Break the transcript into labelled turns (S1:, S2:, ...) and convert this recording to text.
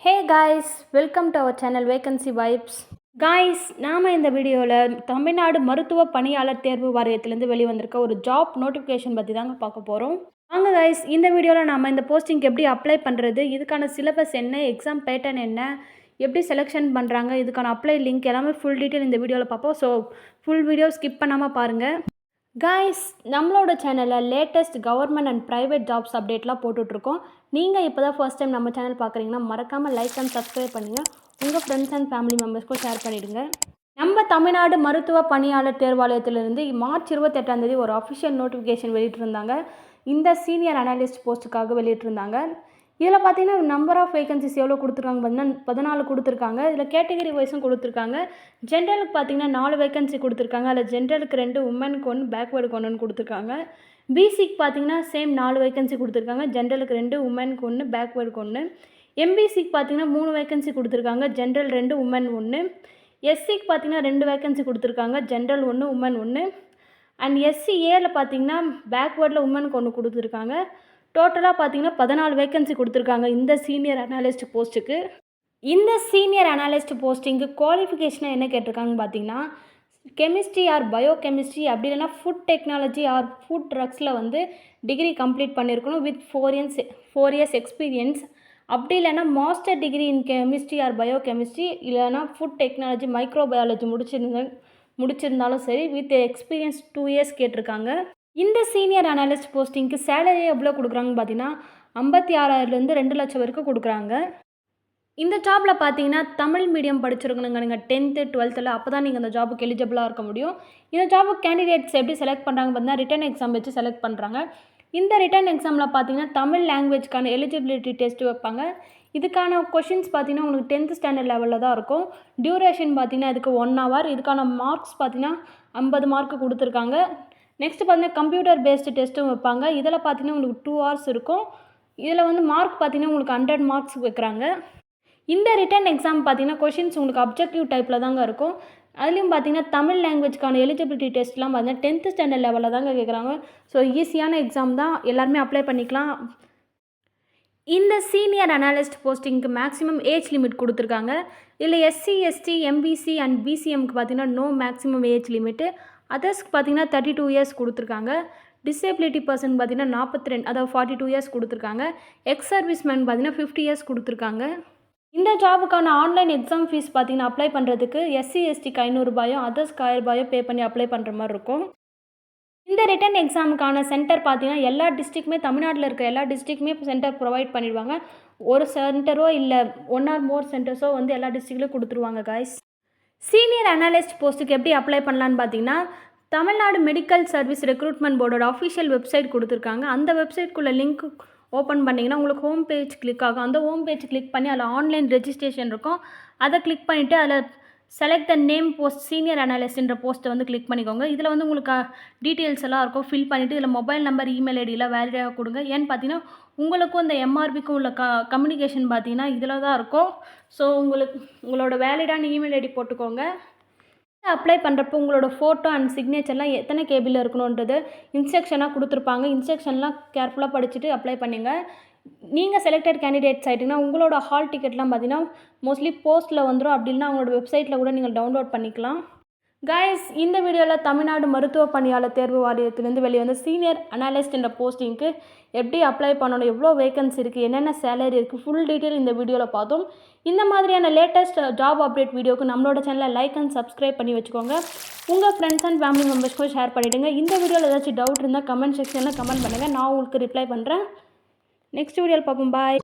S1: Hey guys, welcome to our channel Vacancy Vibes. Guys, நாம் இந்த வீடியோவில் தமிழ்நாடு மருத்துவ பணியாளர் தேர்வு வாரியத்திலேருந்து வெளிவந்திருக்க ஒரு ஜாப் நோட்டிஃபிகேஷன் பற்றி தாங்க பார்க்க போகிறோம். வாங்க கைஸ், இந்த வீடியோவில் நாம் இந்த போஸ்டிங்க்கு எப்படி அப்ளை பண்ணுறது, இதுக்கான சிலபஸ் என்ன, எக்ஸாம் பேட்டர்ன் என்ன, எப்படி செலெக்ஷன் பண்ணுறாங்க, இதுக்கான அப்ளை லிங்க் எல்லாமே ஃபுல் டீட்டெயில் இந்த வீடியோவில் பார்ப்போம். ஸோ ஃபுல் வீடியோ ஸ்கிப் பண்ணாமல் பாருங்கள். கைஸ், நம்மளோட சேனலில் latest government and private jobs அப்டேட்லாம் போட்டுட்ருக்கோம். நீங்கள் இப்போ தான் ஃபர்ஸ்ட் டைம் நம்ம சேனல் பார்க்குறீங்கன்னா மறக்காமல் லைக் அண்ட் சப்ஸ்கிரைப் பண்ணுங்கள். உங்கள் ஃப்ரெண்ட்ஸ் அண்ட் ஃபேமிலி மெம்பர்ஸ்க்கும் ஷேர் பண்ணிவிடுங்க. நம்ம தமிழ்நாடு மருத்துவ பணியாளர் தேர்வாலயத்திலிருந்து மார்ச் 28 ஒரு அஃபிஷியல் நோட்டிஃபிகேஷன் வெளியிட்டிருந்தாங்க. இந்த சீனியர் அனாலிஸ்ட் போஸ்ட்டுக்காக வெளியிட்டிருந்தாங்க. இதில் பார்த்தீங்கன்னா நம்பர் ஆஃப் வேகன்சிஸ் எவ்வளோ கொடுத்துருக்காங்க பார்த்தீங்கன்னா 14 கொடுத்துருக்காங்க. இதில் கேட்டகரி வைஸும் கொடுத்துருக்காங்க. ஜென்ரலுக்கு பார்த்தீங்கன்னா 4 வேகன்சி கொடுத்துருக்காங்க. அதில் ஜென்ரலுக்கு 2, உமனுக்கு 1, பேக்வேர்டுக்கு 1 கொடுத்துருக்காங்க. பிசிக்கு பார்த்தீங்கன்னா சேம் 4 வேகன்சி கொடுத்துருக்காங்க. ஜென்ரலுக்கு 2, உமனுக்கு 1, பேக்வேர்டுக்கு 1. எம்பிசிக்கு பார்த்தீங்கன்னா 3 வேகன்சி கொடுத்துருக்காங்க. General 2, women 1. எஸ்சிக்கு பார்த்தீங்கன்னா 2 வேகன்சி கொடுத்துருக்காங்க. General 1, woman 1. அண்ட் எஸ்சிஏல பார்த்தீங்கன்னா பேக்வேர்டில் உமனுக்கு 1 கொடுத்துருக்காங்க. டோட்டலாக பார்த்தீங்கன்னா 14 வேகன்சி கொடுத்துருக்காங்க இந்த சீனியர் அனாலிஸ்ட் போஸ்ட்டுக்கு. இந்த சீனியர் அனாலிஸ்ட் போஸ்டிங்கு குவாலிஃபிகேஷனாக என்ன கேட்டிருக்காங்கன்னு பார்த்தீங்கன்னா கெமிஸ்ட்ரி ஆர் பயோ கெமிஸ்ட்ரி, அப்படி இல்லைனா ஃபுட் டெக்னாலஜி ஆர் ஃபுட் ட்ரக்ஸில் வந்து டிகிரி கம்ப்ளீட் பண்ணியிருக்கணும் வித் 4 இயர்ஸ் எக்ஸ்பீரியன்ஸ். அப்படி இல்லைனா master degree in chemistry R bio chemistry, இல்லைனா ஃபுட் டெக்னாலஜி மைக்ரோபயாலஜி முடிச்சிருந்தாலும் சரி வித் எக்ஸ்பீரியன்ஸ் 2 இயர்ஸ் கேட்டிருக்காங்க. இந்த சீனியர் அனாலிஸ்ட் போஸ்டிங்க்கு சேலரி எவ்வளோ கொடுக்குறாங்கன்னு பார்த்தீங்கன்னா 56,000லேருந்து 2 லட்சம் வரைக்கும் கொடுக்குறாங்க. இந்த ஜாபில் பார்த்தீங்கன்னா தமிழ் மீடியம் படிச்சிருக்கணுங்க. நீங்கள் 10th 12th அப்போ தான் நீங்கள் அந்த ஜாபுக்கு எலிஜிபிளாக இருக்க முடியும். இந்த ஜாபுக்கு கேண்டிடேட்ஸ் எப்படி செலக்ட் பண்ணுறாங்க பார்த்தீங்கன்னா ரிட்டன் எக்ஸாம் வச்சு செலக்ட் பண்ணுறாங்க. இந்த ரிட்டன் எக்ஸாமில் பார்த்தீங்கன்னா தமிழ் லாங்குவேஜ்க்கான எலிஜிபிலிட்டி டெஸ்ட் வைப்பாங்க. இதுக்கான கொஷின்ஸ் பார்த்தீங்கன்னா உங்களுக்கு 10th ஸ்டாண்டர்ட் லெவலில் தான் இருக்கும். டியூரேஷன் பார்த்தீங்கன்னா இதுக்கு 1 hour. இதுக்கான மார்க்ஸ் பார்த்தீங்கன்னா 50 மார்க்கு கொடுத்துருக்காங்க. நெக்ஸ்ட்டு பார்த்தீங்கன்னா கம்ப்யூட்டர் பேஸ்டு டெஸ்ட்டும் வைப்பாங்க. இதில் பார்த்தீங்கன்னா உங்களுக்கு 2 hours இருக்கும். இதில் வந்து மார்க் பார்த்தீங்கன்னா உங்களுக்கு 100 மார்க்ஸ் வைக்கிறாங்க. இந்த ரிட்டன் எக்ஸாம் பார்த்தீங்கன்னா கொஷின்ஸ் உங்களுக்கு அப்ஜெக்டிவ் டைப்பில் தாங்க இருக்கும். அதுலேயும் பார்த்தீங்கன்னா தமிழ் லாங்குவேஜ்க்கான எலிஜிபிலிட்டி டெஸ்ட்லாம் பார்த்தீங்கன்னா 10th ஸ்டாண்டர்ட் லெவலில் தாங்க கேட்குறாங்க. ஸோ ஈஸியான எக்ஸாம் தான், எல்லாருமே அப்ளை பண்ணிக்கலாம். இந்த சீனியர் அனாலிஸ்ட் போஸ்டிங்க்கு மேக்ஸிமம் ஏஜ் லிமிட் கொடுத்துருக்காங்க. இதில் எஸ்சி, எஸ்டி, எம்பிசி அண்ட் பிசிஎம்க்கு பார்த்தீங்கன்னா நோ மேக்ஸிமம் ஏஜ் லிமிட்டு. அதர்ஸ்க்கு பார்த்தீங்கன்னா 32 இயர்ஸ் கொடுத்துருக்காங்க. டிசேபிலிட்டி பர்சன் பார்த்தீங்கன்னா 42, அதாவது 42 இயர்ஸ் கொடுத்துருக்காங்க. எக்ஸ் சர்வீஸ்மேன் பார்த்தீங்கன்னா 50 இயர்ஸ் கொடுத்துருக்காங்க. இந்த ஜாபுக்கான ஆன்லைன் எக்ஸாம் ஃபீஸ் பார்த்தீங்கன்னா அப்ளை பண்ணுறதுக்கு எஸ்சி எஸ்டிக்கு 500 ரூபாயும் அதர்ஸ்க்கு 1000 ரூபாயும் பே பண்ணி அப்ளை பண்ணுற மாதிரி இருக்கும். இந்த ரிட்டன் எக்ஸாமுக்கான சென்டர் பார்த்தீங்கன்னா எல்லா டிஸ்ட்ரிக்ட்டுமே, தமிழ்நாட்டில் இருக்கிற எல்லா டிஸ்ட்ரிக்ட்டுமே சென்டர் ப்ரொவைட் பண்ணிடுவாங்க. ஒரு சென்டரோ இல்லை 1 or more சென்டர்ஸோ வந்து எல்லா டிஸ்ட்ரிக்ட்லையும் கொடுத்துருவாங்க காய்ஸ். சீனியர் அனாலிஸ்ட் போஸ்ட்டுக்கு எப்படி அப்ளை பண்ணலான்னு பார்த்தீங்கன்னா தமிழ்நாடு மெடிக்கல் சர்வீஸ் ரெக்ரூட்மெண்ட் போர்டோட அஃபிஷியல் வெப்சைட் கொடுத்துருக்காங்க. அந்த வெப்சைட்குள்ளே லிங்க் ஓப்பன் பண்ணிங்கன்னா உங்களுக்கு ஹோம் பேஜ் கிளிக் ஆகும். அந்த ஹோம் பேஜ் கிளிக் பண்ணி அதில் ஆன்லைன் ரெஜிஸ்ட்ரேஷன் இருக்கும். அதை கிளிக் பண்ணிவிட்டு அதில் select the name post senior அனாலிஸ்ட்ன்ற போஸ்ட்டை வந்து கிளிக் பண்ணிக்கோங்க. இதில் வந்து உங்களுக்கு டீட்டெயில்ஸ் எல்லாம் இருக்கும். ஃபில் பண்ணிவிட்டு இதில் மொபைல் நம்பர், இமெயில் ஐடியில் வேலிடாக கொடுங்க. ஏன்னு பார்த்தீங்கன்னா உங்களுக்கும் இந்த எம்ஆர்பிக்கும் உள்ள கம்யூனிகேஷன் பார்த்தீங்கன்னா இதில் தான் இருக்கும். ஸோ உங்களோட வேலிடான இமெயில் ஐடி போட்டுக்கோங்க. அப்ளை பண்ணுறப்போ உங்களோட ஃபோட்டோ அண்ட் சிக்னேச்சர்லாம் எத்தனை கேபியில் இருக்கணுன்றது இன்ஸ்ட்ரக்ஷனாக கொடுத்துருப்பாங்க. இன்ஸ்ட்ரக்ஷன்லாம் கேர்ஃபுல்லாக படிச்சுட்டு அப்ளை பண்ணுங்க. நீங்கள் செலக்டட் கேண்டிடேட்ஸ் ஆகிட்டிங்கன்னா உங்களோட ஹால் டிக்கெட்லாம் பார்த்தீங்கன்னா மோஸ்ட்லி போஸ்ட்டில் வந்துடும். அப்படி இல்லைனா அவங்களோட வெப்சைட்டில் கூட நீங்கள் டவுன்லோட் பண்ணிக்கலாம். கைஸ், இந்த வீடியோவில் தமிழ்நாடு மருத்துவ பணியாளர் தேர்வு வாரியத்திலேருந்து வெளிவந்த சீனியர் அனாலிஸ்ட் என்ற போஸ்டிங்க்கு எப்படி அப்ளை பண்ணணும், எவ்வளோ வேகன்சி இருக்குது, என்னென்ன சேலரி இருக்குது, ஃபுல் டீட்டெயில் இந்த வீடியோவில் பார்த்தோம். இந்த மாதிரியான லேட்டஸ்ட் ஜாப் அப்டேட் வீடியோக்கு நம்மளோட சேனலை லைக் அண்ட் சப்ஸ்கிரைப் பண்ணி வச்சுக்கோங்க. உங்கள் ஃப்ரெண்ட்ஸ் அண்ட் ஃபேமிலி மெம்பர்ஸ்க்கும் ஷேர் பண்ணிவிடுங்க. இந்த வீடியோவில் ஏதாச்சும் டவுட் இருந்தால் கமெண்ட் செக்ஷனில் கமெண்ட் பண்ணுங்கள். நான் உங்களுக்கு ரிப்ளை பண்ணுறேன். நெக்ஸ்ட் வீடியோவில் பார்ப்போம். பாய்.